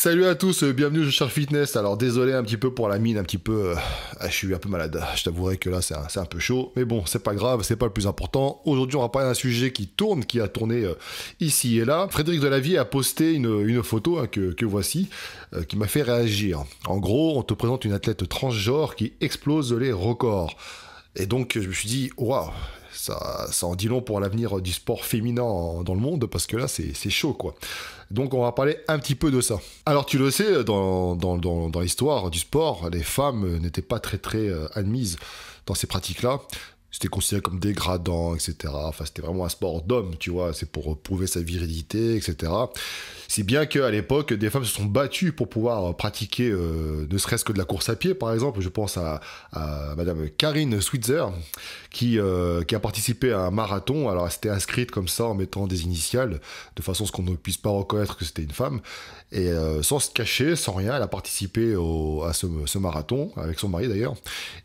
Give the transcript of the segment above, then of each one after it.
Salut à tous, bienvenue sur Cher Fitness. Alors désolé un petit peu pour la mine, un petit peu, je suis un peu malade. Je t'avouerai que là c'est un peu chaud, mais bon, c'est pas grave, c'est pas le plus important. Aujourd'hui, on va parler d'un sujet qui tourne, qui a tourné ici et là. Frédéric Delavier a posté une photo que voici, qui m'a fait réagir. En gros, on te présente une athlète transgenre qui explose les records. Et donc je me suis dit, waouh, ça en dit long pour l'avenir du sport féminin dans le monde, parce que là c'est chaud quoi. Donc on va parler un petit peu de ça. Alors tu le sais, dans l'histoire du sport, les femmes n'étaient pas très admises dans ces pratiques-là. C'était considéré comme dégradant, etc. Enfin, c'était vraiment un sport d'homme, tu vois. C'est pour prouver sa virilité, etc. Si bien qu'à l'époque, des femmes se sont battues pour pouvoir pratiquer ne serait-ce que de la course à pied, par exemple. Je pense à Madame Karine Switzer, qui a participé à un marathon. Alors, elle s'était inscrite comme ça, en mettant des initiales, de façon à ce qu'on ne puisse pas reconnaître que c'était une femme. Et sans se cacher, sans rien, elle a participé à ce marathon, avec son mari d'ailleurs.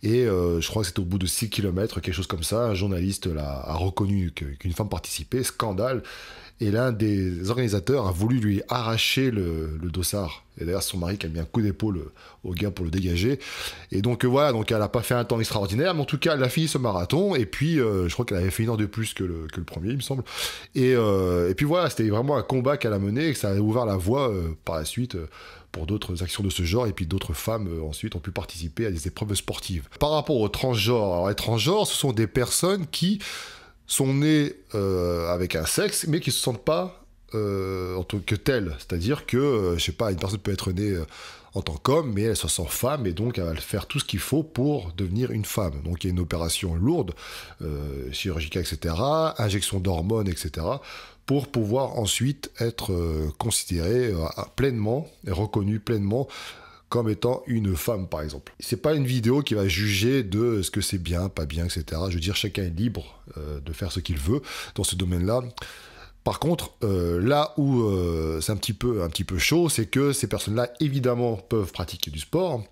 Et je crois que c'était au bout de 6 km, quelque chose comme ça. Un journaliste a reconnu qu'une femme participait, scandale. Et l'un des organisateurs a voulu lui arracher le dossard. Et d'ailleurs, son mari qui a mis un coup d'épaule au gars pour le dégager. Et donc voilà, donc elle n'a pas fait un temps extraordinaire, mais en tout cas, elle a fini ce marathon. Et puis, je crois qu'elle avait fait une heure de plus que le premier, il me semble. Et puis voilà, c'était vraiment un combat qu'elle a mené et que ça a ouvert la voie par la suite. Pour d'autres actions de ce genre, et puis d'autres femmes ensuite ont pu participer à des épreuves sportives. Par rapport aux transgenres, alors les transgenres, ce sont des personnes qui sont nées avec un sexe, mais qui ne se sentent pas en tant que telles. C'est-à-dire que, je sais pas, une personne peut être née en tant qu'homme, mais elle se sent femme, et donc elle va faire tout ce qu'il faut pour devenir une femme. Donc il y a une opération lourde, chirurgicale, etc., injection d'hormones, etc., pour pouvoir ensuite être considérée pleinement, et reconnue pleinement comme étant une femme, par exemple. C'est pas une vidéo qui va juger de ce que c'est bien, pas bien, etc. Je veux dire, chacun est libre de faire ce qu'il veut dans ce domaine-là. Par contre, là où c'est un petit peu chaud, c'est que ces personnes-là, évidemment, peuvent pratiquer du sport.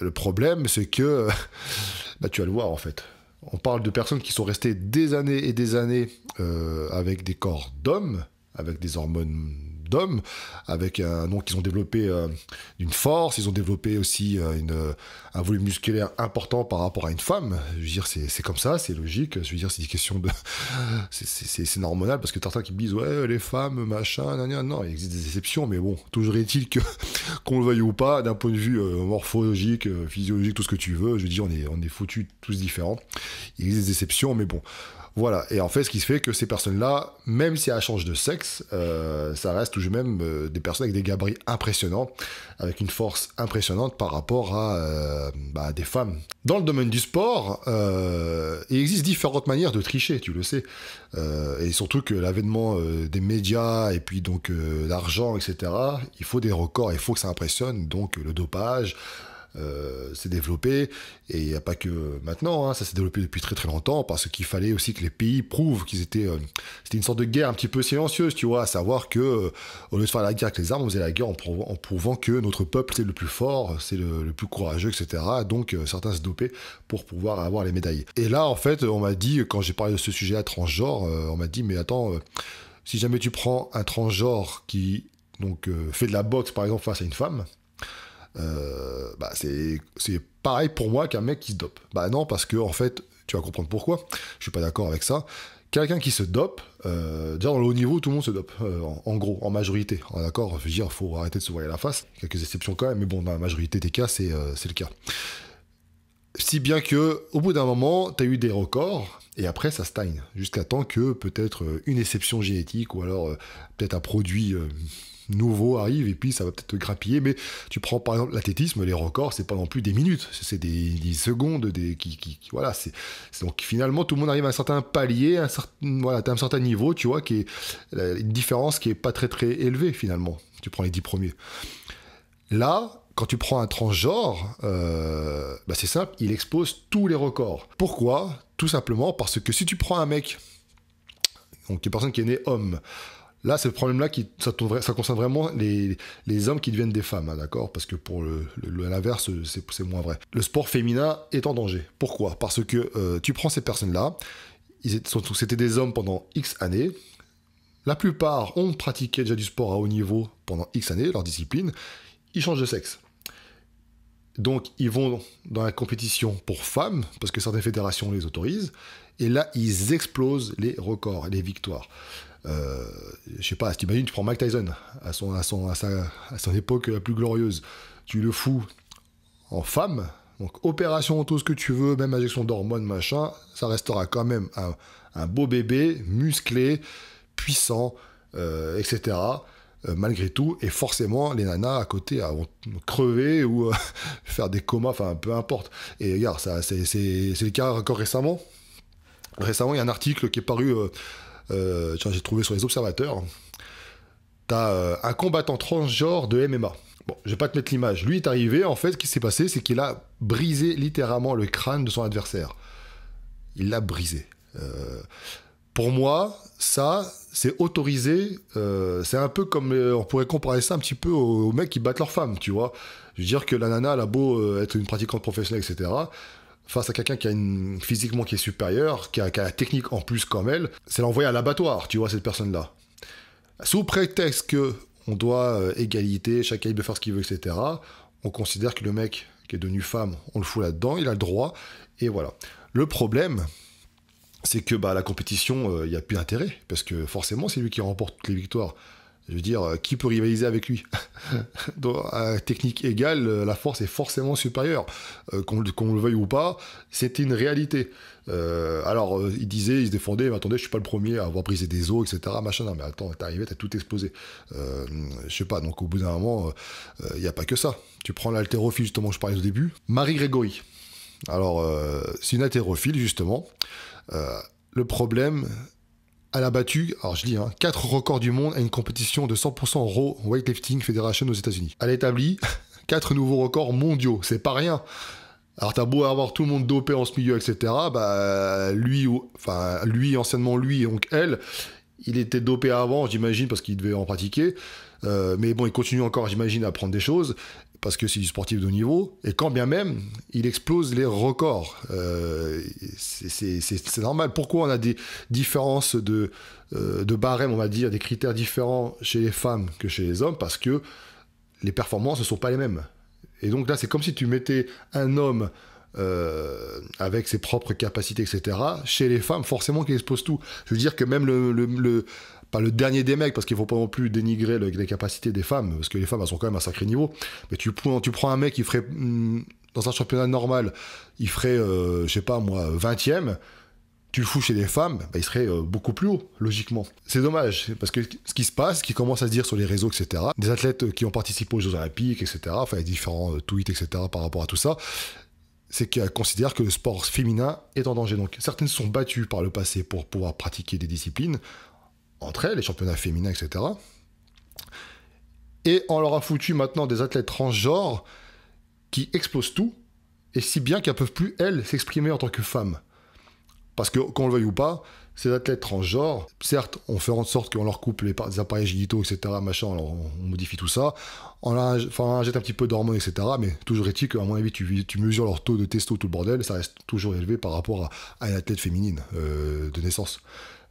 Le problème, c'est que, bah, tu vas le voir, en fait. On parle de personnes qui sont restées des années et des années avec des corps d'hommes, avec des hormones d'hommes, avec donc ils ont développé une force, ils ont développé aussi un volume musculaire important par rapport à une femme. Je veux dire, c'est comme ça, c'est logique. Je veux dire, c'est une question de... c'est hormonal, parce que certains qui me disent, ouais, les femmes, machin, non, il existe des exceptions, mais bon, toujours est-il que, qu'on le veuille ou pas, d'un point de vue morphologique, physiologique, tout ce que tu veux, je veux dire, on est foutus tous différents. Il existe des exceptions, mais bon... Voilà, et en fait, ce qui se fait que ces personnes-là, même si elles changent de sexe, ça reste tout de même des personnes avec des gabarits impressionnants, avec une force impressionnante par rapport à des femmes. Dans le domaine du sport, il existe différentes manières de tricher, tu le sais. Et surtout que l'avènement des médias, et puis donc l'argent, etc., il faut des records, il faut que ça impressionne, donc le dopage... s'est développé, et il n'y a pas que maintenant, hein, ça s'est développé depuis très longtemps, parce qu'il fallait aussi que les pays prouvent qu'ils étaient... c'était une sorte de guerre un petit peu silencieuse, tu vois, à savoir que au lieu de faire la guerre avec les armes, on faisait la guerre en prouvant que notre peuple c'est le plus fort, c'est le plus courageux, etc. Donc certains se dopaient pour pouvoir avoir les médailles. Et là, en fait, on m'a dit, quand j'ai parlé de ce sujet à transgenre, on m'a dit, mais attends, si jamais tu prends un transgenre qui donc fait de la boxe, par exemple, face à une femme, c'est pareil pour moi qu'un mec qui se dope. Bah non, parce que en fait, tu vas comprendre pourquoi. Je suis pas d'accord avec ça. Quelqu'un qui se dope, déjà dans le haut niveau, tout le monde se dope, en gros, en majorité. D'accord, je veux dire, faut arrêter de se voiler la face. Quelques exceptions quand même, mais bon, dans la majorité des cas, c'est le cas. Si bien que, au bout d'un moment, tu as eu des records, et après ça stagne, jusqu'à temps que peut-être une exception génétique, ou alors peut-être un produit nouveau arrive, et puis ça va peut-être te grappiller. Mais tu prends par exemple l'athlétisme, les records, c'est pas non plus des minutes, c'est des secondes, voilà, donc finalement tout le monde arrive à un certain palier, voilà, t'as un certain niveau, tu vois, qui est une différence qui est pas très élevée finalement. Tu prends les 10 premiers. Là, quand tu prends un transgenre, c'est simple, il expose tous les records. Pourquoi? Tout simplement parce que si tu prends un mec, donc une personne qui est née homme, là, c'est le problème-là, ça concerne vraiment les hommes qui deviennent des femmes, hein, d'accord? Parce que pour l'inverse, c'est moins vrai. Le sport féminin est en danger. Pourquoi? Parce que tu prends ces personnes-là, c'était des hommes pendant X années, la plupart ont pratiqué déjà du sport à haut niveau pendant X années, leur discipline, ils changent de sexe. Donc, ils vont dans la compétition pour femmes, parce que certaines fédérations les autorisent, et là, ils explosent les records, les victoires. Je sais pas, t'imagines, tu prends Mike Tyson, à son époque la plus glorieuse, tu le fous en femme, donc opération, tout ce que tu veux, même injection d'hormones, machin, ça restera quand même un beau bébé, musclé, puissant, etc., malgré tout, et forcément, les nanas à côté vont crever ou faire des comas, enfin, peu importe. Et regarde, c'est le cas encore récemment. Récemment, il y a un article qui est paru, j'ai trouvé sur les observateurs. T'as un combattant transgenre de MMA. Bon, je vais pas te mettre l'image. Lui est arrivé, en fait, ce qui s'est passé, c'est qu'il a brisé littéralement le crâne de son adversaire. Il l'a brisé. Pour moi, ça, c'est autorisé. C'est un peu comme, on pourrait comparer ça un petit peu aux mecs qui battent leurs femmes, tu vois. Je veux dire que la nana, elle a beau être une pratiquante professionnelle, etc., face à quelqu'un qui a physiquement qui est supérieur, qui a la technique en plus comme elle, c'est l'envoyer à l'abattoir, tu vois, cette personne-là. Sous prétexte que on doit égalité, chacun il peut faire ce qu'il veut, etc., on considère que le mec qui est devenu femme, on le fout là-dedans, il a le droit, et voilà. Le problème, c'est que la compétition, il n'y a plus d'intérêt, parce que forcément, c'est lui qui remporte toutes les victoires. Je veux dire, qui peut rivaliser avec lui? Donc, à technique égale, la force est forcément supérieure. Qu'on le veuille ou pas, c'est une réalité. Alors, il se défendait, mais attendez, je suis pas le premier à avoir brisé des os, etc. Machin, non, mais attends, t'es arrivé, t'as tout explosé. Je sais pas, donc au bout d'un moment, il n'y a pas que ça. Tu prends l'haltérophile, justement, je parlais au début. Marie Grégory. Alors, c'est une haltérophile, justement. Le problème... Elle a battu, alors je dis, 4 records du monde à une compétition de 100% Raw Weightlifting Federation aux États-Unis. Elle a établi 4 nouveaux records mondiaux, c'est pas rien. Alors t'as beau avoir tout le monde dopé en ce milieu, etc. Lui, anciennement lui, donc elle, il était dopé avant, j'imagine, parce qu'il devait en pratiquer. Mais bon, il continue encore, j'imagine, à apprendre des choses, parce que c'est du sportif de haut niveau, et quand bien même, il explose les records. C'est normal. Pourquoi on a des différences de barème, on va dire, des critères différents chez les femmes que chez les hommes, parce que les performances ne sont pas les mêmes. Et donc là, c'est comme si tu mettais un homme avec ses propres capacités, etc. Chez les femmes, forcément qu'il expose tout. Je veux dire que même pas le dernier des mecs, parce qu'il ne faut pas non plus dénigrer les capacités des femmes, parce que les femmes, elles sont quand même à un sacré niveau. Mais tu prends un mec qui ferait, dans un championnat normal, il ferait, je sais pas moi, 20e, tu le fous chez les femmes, il serait beaucoup plus haut, logiquement. C'est dommage, parce que ce qui se passe, ce qui commence à se dire sur les réseaux, etc., des athlètes qui ont participé aux Jeux Olympiques, etc., enfin, il y a différents tweets, etc., par rapport à tout ça, c'est qu'elles considèrent que le sport féminin est en danger. Donc, certaines se sont battues par le passé pour pouvoir pratiquer des disciplines, entre elles, les championnats féminins, etc. Et on leur a foutu maintenant des athlètes transgenres qui explosent tout, et si bien qu'elles ne peuvent plus, elles, s'exprimer en tant que femmes. Parce que, qu'on le veuille ou pas, ces athlètes transgenres, certes, on fait en sorte qu'on leur coupe les appareils génitaux, etc., machin, on modifie tout ça, on injecte un petit peu d'hormones, etc., mais toujours est-il qu'à mon avis, tu mesures leur taux de testo, tout le bordel, ça reste toujours élevé par rapport à une athlète féminine de naissance.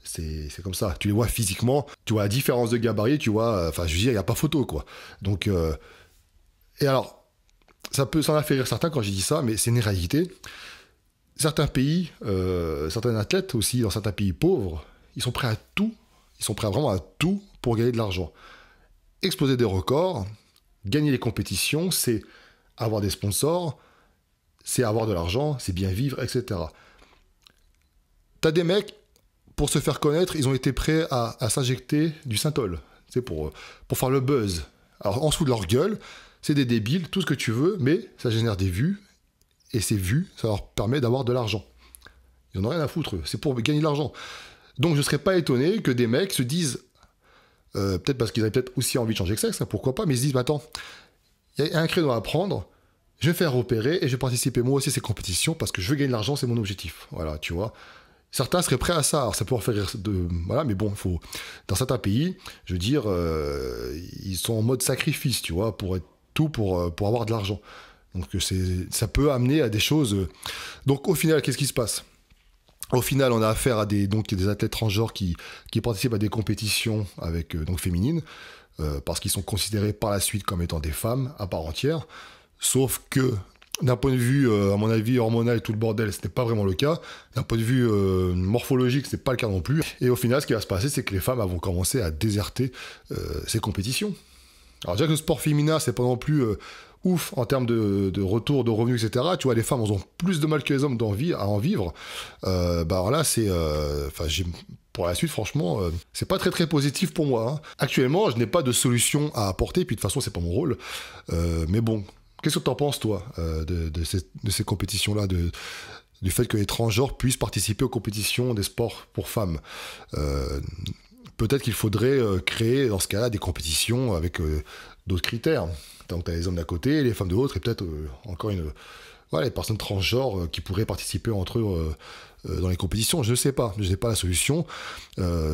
C'est comme ça. Tu les vois physiquement, tu vois la différence de gabarit, tu vois, enfin, je veux dire, il n'y a pas photo, quoi. Donc, et alors, ça en a fait rire certains quand j'ai dit ça, mais c'est une réalité. Certains pays, certains athlètes aussi, dans certains pays pauvres, ils sont prêts à tout, ils sont prêts vraiment à tout pour gagner de l'argent. Exploser des records, gagner les compétitions, c'est avoir des sponsors, c'est avoir de l'argent, c'est bien vivre, etc. T'as des mecs, pour se faire connaître, ils ont été prêts à s'injecter du synthol, c'est pour faire le buzz. Alors, en dessous de leur gueule, c'est des débiles, tout ce que tu veux, mais ça génère des vues, et ces vues, ça leur permet d'avoir de l'argent. Ils n'en ont rien à foutre, c'est pour gagner de l'argent. Donc je ne serais pas étonné que des mecs se disent, peut-être parce qu'ils avaient peut-être aussi envie de changer de sexe, pourquoi pas, mais ils se disent, attends, il y a un créneau à prendre, je vais me faire opérer et je vais participer moi aussi à ces compétitions parce que je veux gagner de l'argent, c'est mon objectif. Voilà, tu vois. Certains seraient prêts à ça, alors ça peut en faire rire voilà, mais bon, dans certains pays, je veux dire, ils sont en mode sacrifice, tu vois, pour être tout pour avoir de l'argent. Donc ça peut amener à des choses. Donc au final, qu'est-ce qui se passe? Au final, on a affaire à des athlètes transgenres qui participent à des compétitions avec, donc féminines, parce qu'ils sont considérés par la suite comme étant des femmes à part entière. Sauf que, d'un point de vue, à mon avis, hormonal et tout le bordel, ce n'est pas vraiment le cas. D'un point de vue morphologique, ce n'est pas le cas non plus. Et au final, ce qui va se passer, c'est que les femmes vont commencer à déserter ces compétitions. Alors déjà que le sport féminin, c'est pas non plus ouf en termes de retour de revenus, etc. Tu vois, les femmes, elles ont plus de mal que les hommes à en vivre. Alors là, pour la suite, franchement, c'est pas très très positif pour moi. Hein. Actuellement, je n'ai pas de solution à apporter, puis de toute façon, c'est pas mon rôle. Mais bon, qu'est-ce que t'en penses, toi, de ces compétitions-là, du fait que les transgenres puissent participer aux compétitions des sports pour femmes? Peut-être qu'il faudrait créer, dans ce cas-là, des compétitions avec d'autres critères. Donc, tu as les hommes d'un côté, les femmes de l'autre, et peut-être encore les personnes transgenres qui pourraient participer entre eux dans les compétitions. Je ne sais pas, je n'ai pas la solution.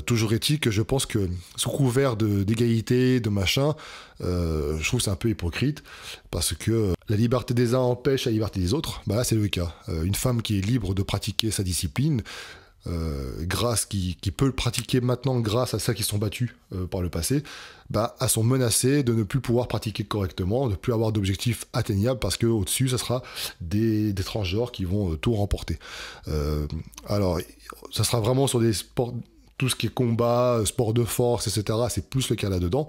Toujours est-il que je pense que, sous couvert d'égalité, de machin, je trouve que c'est un peu hypocrite, parce que la liberté des uns empêche la liberté des autres. Bah là, c'est le cas. Une femme qui est libre de pratiquer sa discipline, qui peut le pratiquer maintenant grâce à celles qui sont battues par le passé, elles sont menacées de ne plus pouvoir pratiquer correctement, de ne plus avoir d'objectifs atteignables parce qu'au-dessus, ça sera des transgenres qui vont tout remporter. Alors, ça sera vraiment sur des sports, tout ce qui est combat, sport de force, etc. C'est plus le cas là-dedans.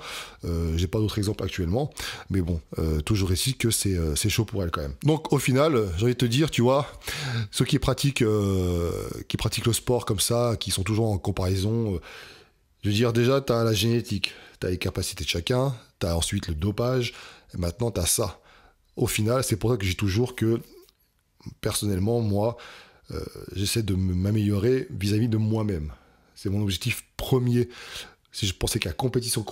J'ai pas d'autres exemples actuellement, mais bon, toujours ici que c'est chaud pour elle quand même. Donc au final, j'ai envie de te dire, tu vois, ceux qui pratiquent le sport comme ça, qui sont toujours en comparaison, je veux dire, déjà, tu as la génétique, tu as les capacités de chacun, tu as ensuite le dopage, et maintenant tu as ça. Au final, c'est pour ça que je dis toujours que, personnellement, moi, j'essaie de m'améliorer vis-à-vis de moi-même. C'est mon objectif premier. Si je pensais qu'à compétition,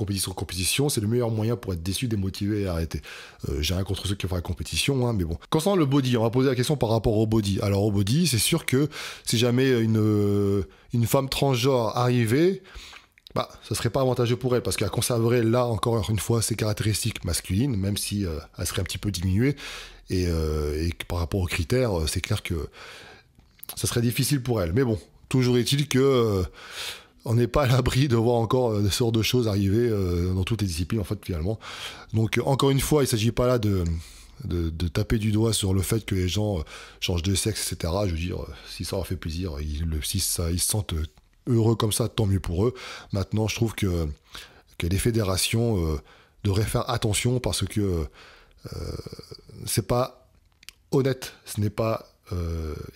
c'est le meilleur moyen pour être déçu, démotivé et arrêter. J'ai rien contre ceux qui font la compétition, hein, mais bon. Concernant le body, on va poser la question par rapport au body. Alors au body, c'est sûr que si jamais une femme transgenre arrivait, ça serait pas avantageux pour elle, parce qu'elle conserverait là, encore une fois, ses caractéristiques masculines, même si elle serait un petit peu diminuée. Et par rapport aux critères, c'est clair que ça serait difficile pour elle. Mais bon, toujours est-il que on n'est pas à l'abri de voir encore ce genre de choses arriver dans toutes les disciplines, en fait, finalement. Donc, encore une fois, il ne s'agit pas là de taper du doigt sur le fait que les gens changent de sexe, etc. Je veux dire, si ça leur fait plaisir, ils se sentent heureux comme ça, tant mieux pour eux. Maintenant, je trouve que les fédérations devraient faire attention, parce que c'est pas honnête, ce n'est pas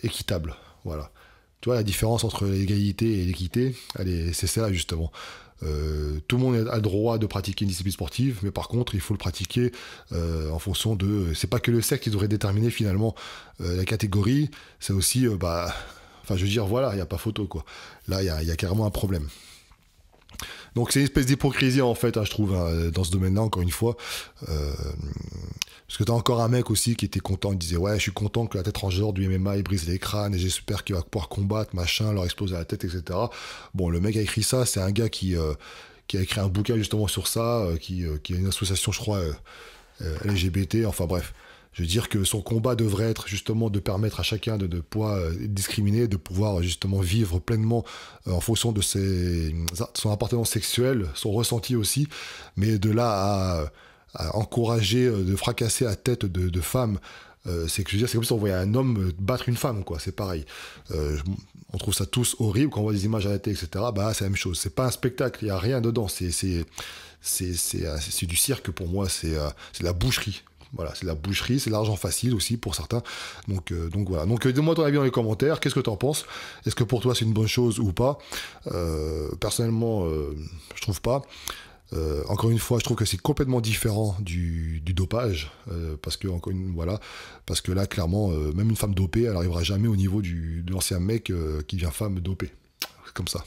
équitable. Voilà. Tu vois, la différence entre l'égalité et l'équité, c'est ça, justement. Tout le monde a le droit de pratiquer une discipline sportive, mais par contre, il faut le pratiquer en fonction de... C'est pas que le sexe qui devrait déterminer, finalement, la catégorie, c'est aussi... je veux dire, voilà, il n'y a pas photo, quoi. Là, il y a carrément un problème. Donc c'est une espèce d'hypocrisie, en fait, je trouve, dans ce domaine-là, encore une fois. Parce que t'as encore un mec aussi qui était content, il disait « Ouais, je suis content que la tête transgenre du MMA, il brise les crânes, et j'espère qu'il va pouvoir combattre, machin, leur exploser la tête, etc. » Bon, le mec a écrit ça, c'est un gars qui a écrit un bouquin justement sur ça, qui a une association, je crois, LGBT, enfin bref. Je veux dire que son combat devrait être justement de permettre à chacun de pouvoir être discriminé, de pouvoir justement vivre pleinement en fonction de son appartenance sexuelle, son ressenti aussi, mais de là à encourager de fracasser la tête de femmes, c'est que je veux dire, c'est comme si on voyait un homme battre une femme, quoi. C'est pareil. On trouve ça tous horrible quand on voit des images à la télé, etc. C'est la même chose. C'est pas un spectacle, il y a rien dedans. C'est du cirque pour moi. C'est de la boucherie. Voilà, c'est de la boucherie, c'est de l'argent facile aussi pour certains. Donc voilà. Donc dis-moi ton avis dans les commentaires. Qu'est-ce que tu en penses? Est-ce que pour toi c'est une bonne chose ou pas? Personnellement, je trouve pas. Encore une fois, je trouve que c'est complètement différent du dopage, parce que là, clairement, même une femme dopée, elle n'arrivera jamais au niveau de l'ancien mec qui devient femme dopée. C'est comme ça.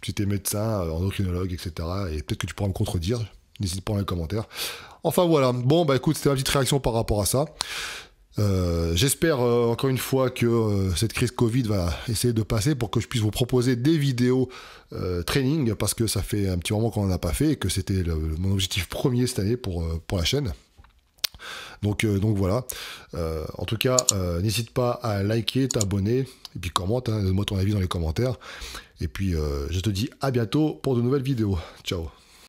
Si t'es médecin, endocrinologue, etc., et peut-être que tu pourras me contredire, n'hésite pas dans les commentaires. Enfin voilà, bon écoute, c'était ma petite réaction par rapport à ça. J'espère encore une fois que cette crise Covid va essayer de passer pour que je puisse vous proposer des vidéos training, parce que ça fait un petit moment qu'on n'en a pas fait et que c'était mon objectif premier cette année pour la chaîne. Donc voilà. En tout cas, n'hésite pas à liker, t'abonner, et puis commente, hein, donne-moi ton avis dans les commentaires. Et puis je te dis à bientôt pour de nouvelles vidéos. Ciao.